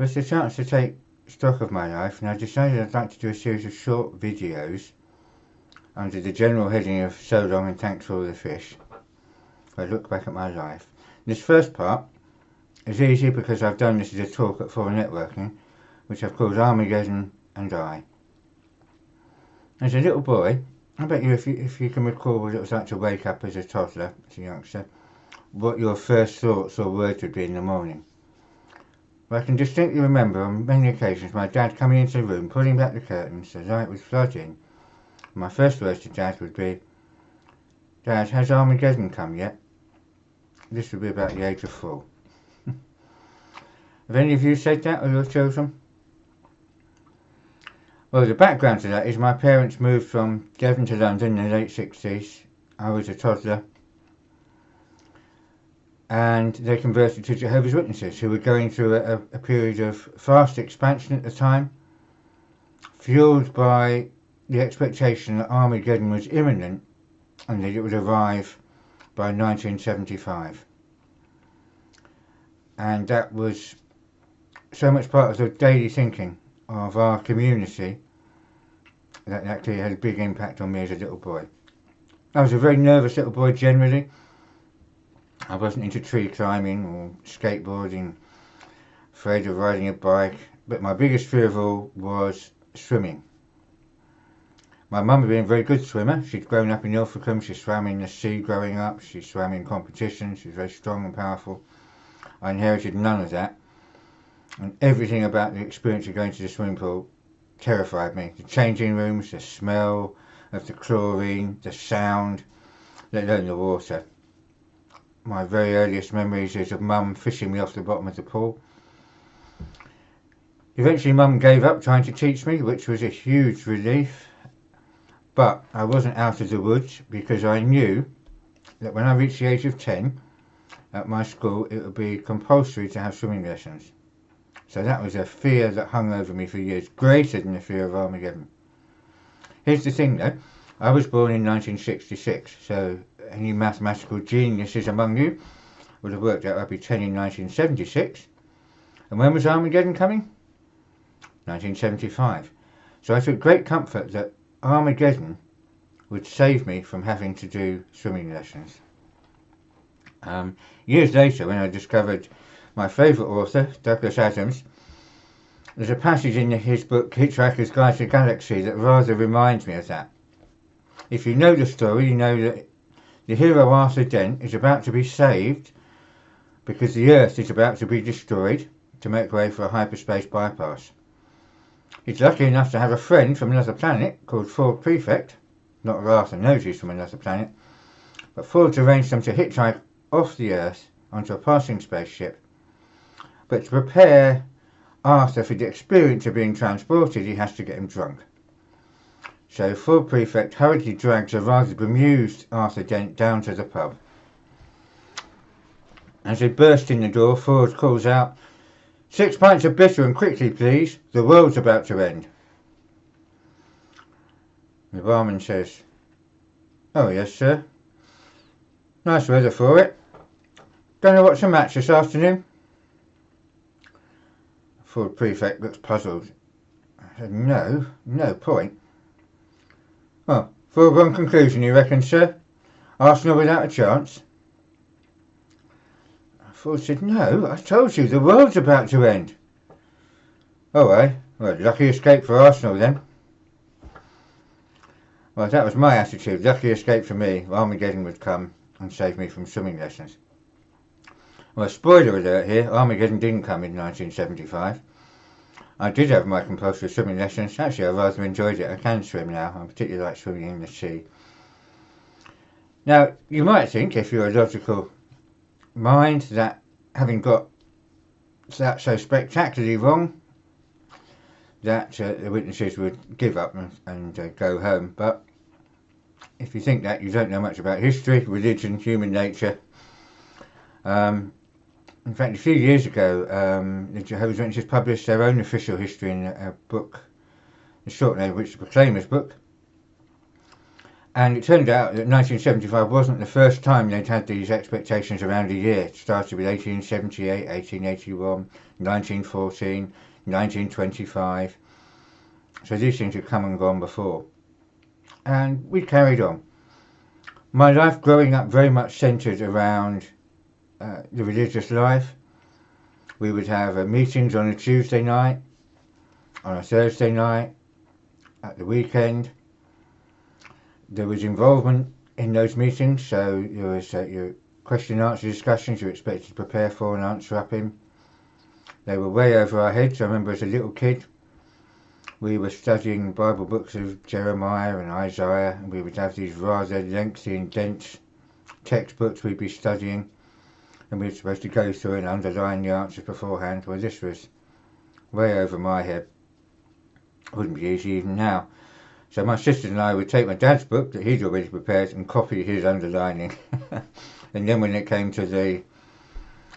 was the chance to take stock of my life, and I decided I'd like to do a series of short videos under the general heading of So Long and Thanks for All the Fish. I look back at my life. This first part is easy because I've done this as a talk at Foreign Networking, which I've called Armageddon and I. As a little boy, I bet you if you can recall what it was like to wake up as a toddler, as a youngster, what your first thoughts or words would be in the morning. Well, I can distinctly remember on many occasions my dad coming into the room, pulling back the curtains, the light would flood in. My first words to Dad would be, "Dad, has Armageddon come yet?" This would be about the age of 4. Have any of you said that, or your children? Well, the background to that is my parents moved from Devon to London in the late 60s. I was a toddler. And they converted to Jehovah's Witnesses, who were going through a period of fast expansion at the time, fueled by the expectation that Armageddon was imminent and that it would arrive by 1975. And that was so much part of the daily thinking of our community that actually had a big impact on me as a little boy. I was a very nervous little boy generally. I wasn't into tree climbing or skateboarding, afraid of riding a bike, but my biggest fear of all was swimming. My mum had been a very good swimmer. She'd grown up in Ilfracombe, she swam in the sea growing up, she swam in competitions, she was very strong and powerful. I inherited none of that, and everything about the experience of going to the swimming pool terrified me. The changing rooms, the smell of the chlorine, the sound, let alone the water. My very earliest memories is of Mum fishing me off the bottom of the pool. Eventually Mum gave up trying to teach me, which was a huge relief, but I wasn't out of the woods because I knew that when I reached the age of 10 at my school it would be compulsory to have swimming lessons. So that was a fear that hung over me for years, greater than the fear of Armageddon. Here's the thing though, I was born in 1966, so any mathematical geniuses among you would have worked out I'd be 10 in 1976. And when was Armageddon coming? 1975. So I took great comfort that Armageddon would save me from having to do swimming lessons. Years later, when I discovered my favourite author, Douglas Adams, there's a passage in his book Hitchhiker's Guide to the Galaxy that rather reminds me of that. If you know the story, you know that the hero Arthur Dent is about to be saved because the Earth is about to be destroyed to make way for a hyperspace bypass. He's lucky enough to have a friend from another planet called Ford Prefect. Not that Arthur knows he's from another planet, but Ford's arranged them to hitchhike off the Earth onto a passing spaceship. But to prepare Arthur for the experience of being transported, he has to get him drunk. So Ford Prefect hurriedly drags a rather bemused Arthur Dent down to the pub. As they burst in the door, Ford calls out, "6 pints of bitter and quickly please, the world's about to end." The barman says, "Oh yes sir, nice weather for it. Gonna watch a match this afternoon?" Ford Prefect looks puzzled. I said, no point. "Oh, foregone conclusion you reckon, sir? Arsenal without a chance?" Ford said, "No, I told you, the world's about to end." "Oh, eh? Well, lucky escape for Arsenal then." Well, that was my attitude. Lucky escape for me. Armageddon would come and save me from swimming lessons. Well, spoiler alert here, Armageddon didn't come in 1975. I did have my compulsory swimming lessons. Actually, I rather enjoyed it. I can swim now. I particularly like swimming in the sea. Now, you might think, if you're a logical mind, that having got that so spectacularly wrong, that the witnesses would give up and go home. But if you think that, you don't know much about history, religion, human nature. In fact, a few years ago, the Jehovah's Witnesses published their own official history in a book, the short name of which is the Proclaimer's Book. And it turned out that 1975 wasn't the first time they'd had these expectations around a year. It started with 1878, 1881, 1914, 1925. So these things had come and gone before. And we carried on. My life growing up very much centred around the religious life. We would have meetings on a Tuesday night, on a Thursday night, at the weekend. There was involvement in those meetings, so there was your question and answer discussions you were expected to prepare for and answer up in. They were way over our heads. I remember as a little kid, we were studying Bible books of Jeremiah and Isaiah, and we would have these rather lengthy and dense textbooks we'd be studying, and we were supposed to go through and underline the answers beforehand. Well, this was way over my head. It wouldn't be easy even now. So my sisters and I would take my dad's book that he'd already prepared and copy his underlining. And then when it came to the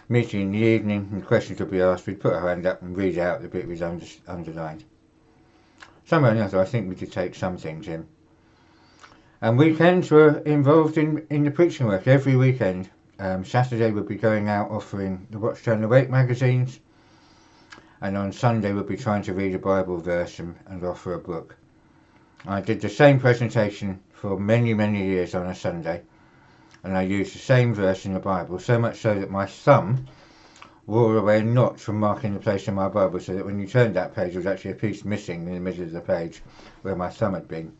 meeting in the evening and questions would be asked, we'd put our hand up and read out the bit we'd underlined. Somewhere or another, I think we could take some things in. And weekends were involved in the preaching work every weekend. Saturday we'd be going out offering the Watchtower Awake magazines, and on Sunday we'd be trying to read a Bible verse and offer a book. I did the same presentation for many, many years on a Sunday, and I used the same verse in the Bible, so much so that my thumb wore away a notch from marking the place in my Bible, so that when you turned that page there was actually a piece missing in the middle of the page where my thumb had been,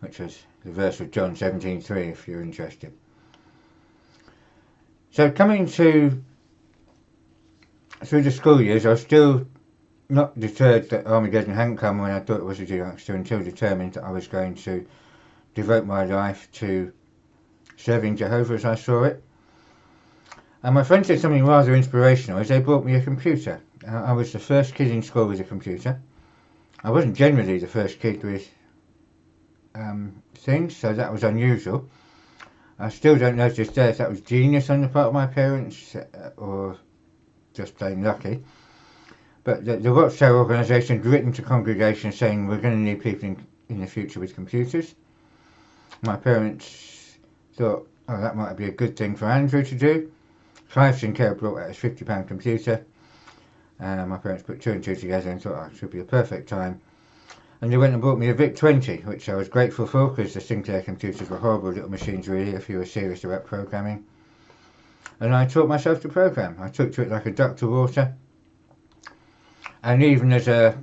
which was the verse of John 17:3 if you're interested. So coming through the school years, I was still not deterred that Armageddon hadn't come when I thought it was a youngster, until determined that I was going to devote my life to serving Jehovah as I saw it. And my friends did something rather inspirational as they bought me a computer. I was the first kid in school with a computer. I wasn't generally the first kid with things, so that was unusual. I still don't know to this day if that was genius on the part of my parents or just plain lucky. But the Watchtower organisation had written to congregations saying we're going to need people in the future with computers. My parents thought, oh, that might be a good thing for Andrew to do. Clive Sinclair brought out his £50 computer. My parents put two and two together and thought, oh, it should be a perfect time. And they went and bought me a VIC-20, which I was grateful for, because the Sinclair computers were horrible little machines really if you were serious about programming. And I taught myself to program. I took to it like a duck to water. And even as a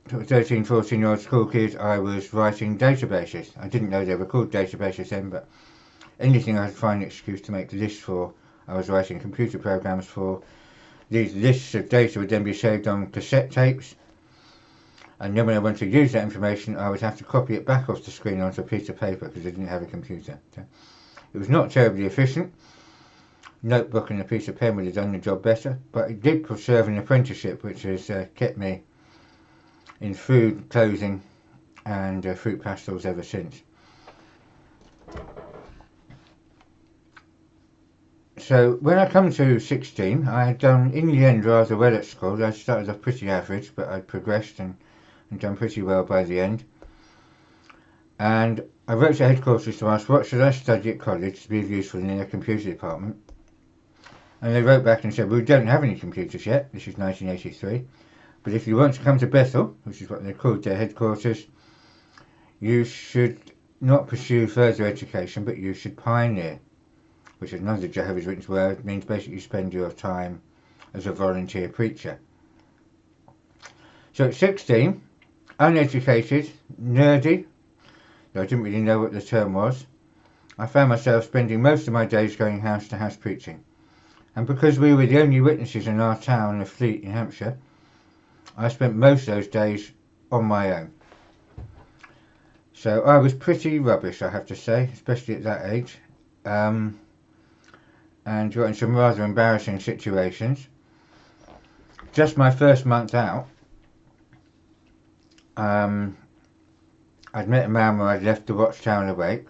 13, 14-year-old school kid, I was writing databases. I didn't know they were called databases then, but anything I could find an excuse to make lists for, I was writing computer programs for. These lists of data would then be saved on cassette tapes, and then when I wanted to use that information, I would have to copy it back off the screen onto a piece of paper because I didn't have a computer. So it was not terribly efficient. Notebook and a piece of pen would have done the job better, but it did serve an apprenticeship which has kept me in food, clothing and fruit pastels ever since. So when I come to 16, I had done in the end rather well at school. I started off pretty average, but I'd progressed and done pretty well by the end. And I wrote to headquarters to ask what should I study at college to be of useful in their computer department. And they wrote back and said, well, we don't have any computers yet. This is 1983. But if you want to come to Bethel, which is what they called their headquarters, you should not pursue further education, but you should pioneer, which is another Jehovah's Witness word, means basically spend your time as a volunteer preacher. So at 16, uneducated, nerdy, though I didn't really know what the term was, I found myself spending most of my days going house to house preaching. And because we were the only witnesses in our town of Fleet in Hampshire, I spent most of those days on my own. So I was pretty rubbish, I have to say, especially at that age. And got in some rather embarrassing situations. Just my first month out, I'd met a man where I'd left the Watchtower Awake,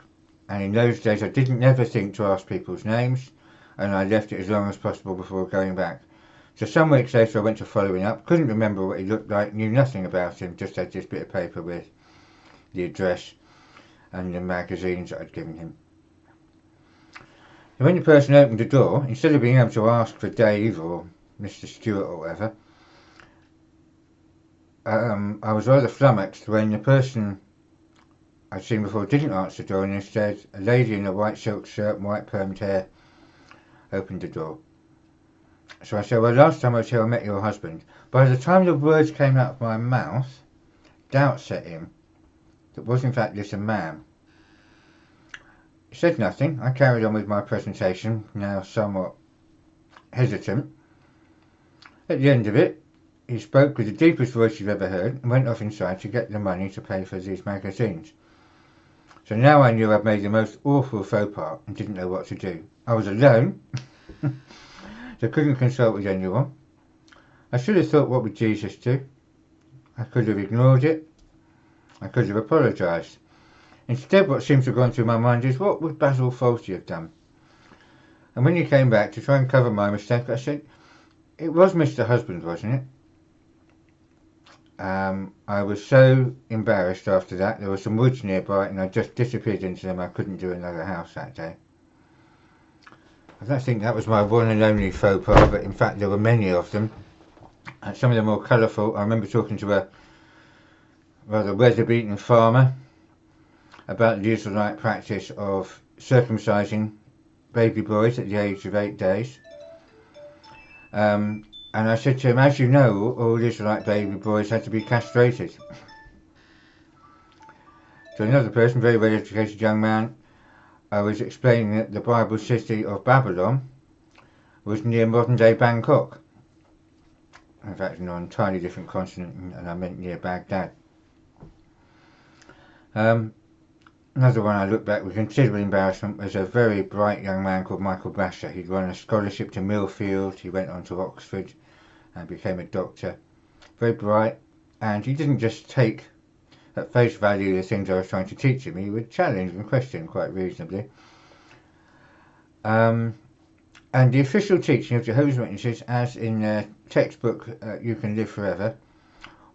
and in those days I didn't never think to ask people's names, and I left it as long as possible before going back. So some weeks later I went to following up, couldn't remember what he looked like, knew nothing about him, just had this bit of paper with the address. and the magazines that I'd given him. And when the person opened the door, instead of being able to ask for Dave or Mr. Stewart or whatever, I was rather flummoxed when the person I'd seen before didn't answer the door, and instead a lady in a white silk shirt and white permed hair opened the door. So I said, well, last time I was here I met your husband. By the time the words came out of my mouth, doubt set in. It was in fact this a man. He said nothing. I carried on with my presentation, now somewhat hesitant. At the end of it, he spoke with the deepest voice you've ever heard and went off inside to get the money to pay for these magazines. So now I knew I'd made the most awful faux pas and didn't know what to do. I was alone, so couldn't consult with anyone. I should have thought, what would Jesus do? I could have ignored it. I could have apologised. Instead, what seems to have gone through my mind is, what would Basil Fawlty have done? And when he came back to try and cover my mistake, I said, it was Mr. Husband, wasn't it? I was so embarrassed after that. There were some woods nearby and I just disappeared into them. I couldn't do another house that day. I don't think that was my one and only faux pas, but in fact there were many of them. And some of them more colourful. I remember talking to a rather weather-beaten farmer about the Israelite practice of circumcising baby boys at the age of 8 days. And I said to him, as you know, all Israelite baby boys had to be castrated. To another person, very well educated young man, I was explaining that the Bible city of Babylon was near modern day Bangkok. In fact, on an entirely different continent, and I meant near Baghdad. Another one I look back with considerable embarrassment was a very bright young man called Michael Basher. He'd won a scholarship to Millfield, he went on to Oxford and became a doctor. Very bright, and he didn't just take at face value the things I was trying to teach him, he would challenge and question quite reasonably. And the official teaching of Jehovah's Witnesses, as in their textbook You Can Live Forever,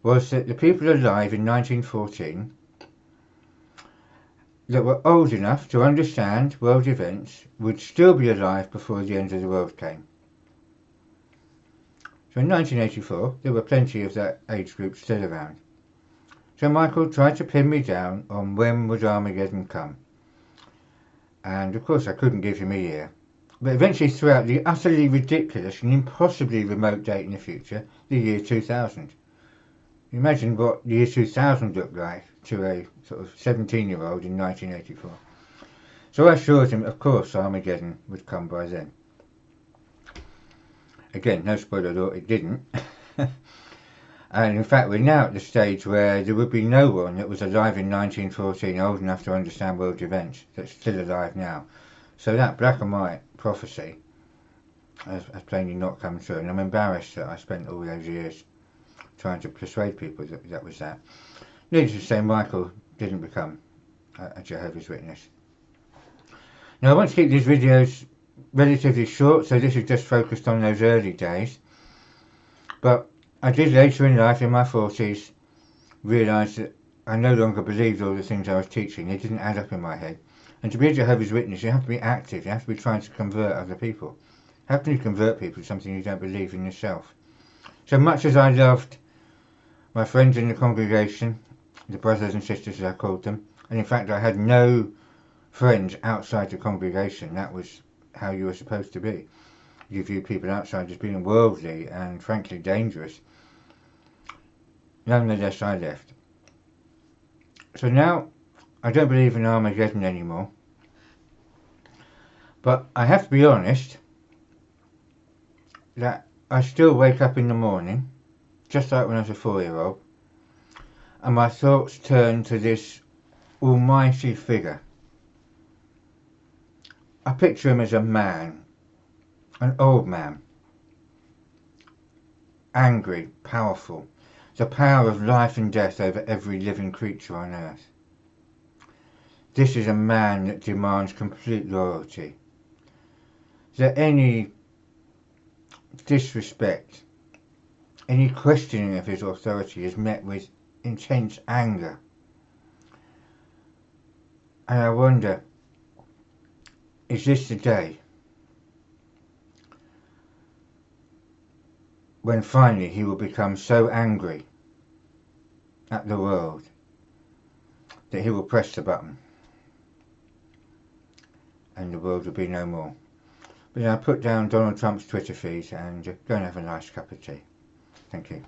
was that the people alive in 1914 that were old enough to understand world events would still be alive before the end of the world came. So in 1984, there were plenty of that age group still around. So Michael tried to pin me down on when would Armageddon come. And of course I couldn't give him a year. But eventually threw out the utterly ridiculous and impossibly remote date in the future, the year 2000. Imagine what the year 2000 looked like to a sort of 17-year-old in 1984. So I assured him, of course, Armageddon would come by then. Again, no spoiler alert, it didn't. And in fact, we're now at the stage where there would be no one that was alive in 1914 old enough to understand world events that's still alive now. So that black and white prophecy has plainly not come true, and I'm embarrassed that I spent all those years trying to persuade people that that was that. Needless to say, Michael didn't become a Jehovah's Witness. Now I want to keep these videos relatively short, so this is just focused on those early days. But I did later in life, in my 40s, realise that I no longer believed all the things I was teaching. They didn't add up in my head. And to be a Jehovah's Witness, you have to be active. You have to be trying to convert other people. How can you convert people to something you don't believe in yourself? So much as I loved my friends in the congregation, the brothers and sisters as I called them, and in fact I had no friends outside the congregation. That was how you were supposed to be. You viewed people outside as being worldly and frankly dangerous. Nonetheless, I left. So now I don't believe in Armageddon anymore. But I have to be honest that I still wake up in the morning, just like when I was a 4-year-old, and my thoughts turn to this almighty figure. I picture him as a man, an old man, angry, powerful, the power of life and death over every living creature on earth. This is a man that demands complete loyalty. That any disrespect, any questioning of his authority is met with intense anger. And I wonder, is this the day when finally he will become so angry at the world that he will press the button and the world will be no more? But I'll put down Donald Trump's Twitter feed and go and have a nice cup of tea. Thank you.